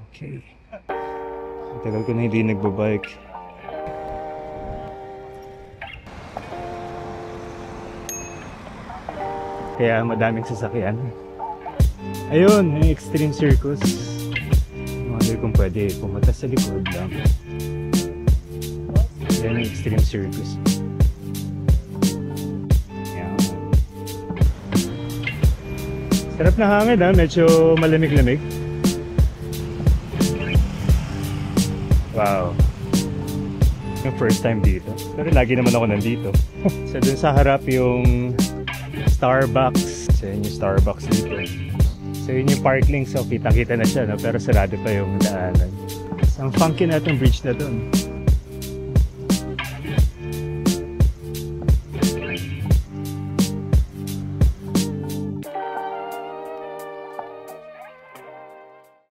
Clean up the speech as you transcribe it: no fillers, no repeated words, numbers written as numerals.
Okay. Tagal ko na hindi nagbabike. Kaya madaming sasakyan. Ayun, yung Extreme Circus. Wonder kung pwede pumunta sa likod lang. Yan yung Extreme Circus. Yan. Sarap na hangin ha, medyo malamig-lamig. Wow. Yung first time dito. Pero lagi naman ako nandito. So dun sa harap yung Starbucks. So yun yung Starbucks dito. So yun yung Parklink. So kita-kita na siya, no? Pero sarado pa yung daanan. So, ang funky na itong bridge na dun.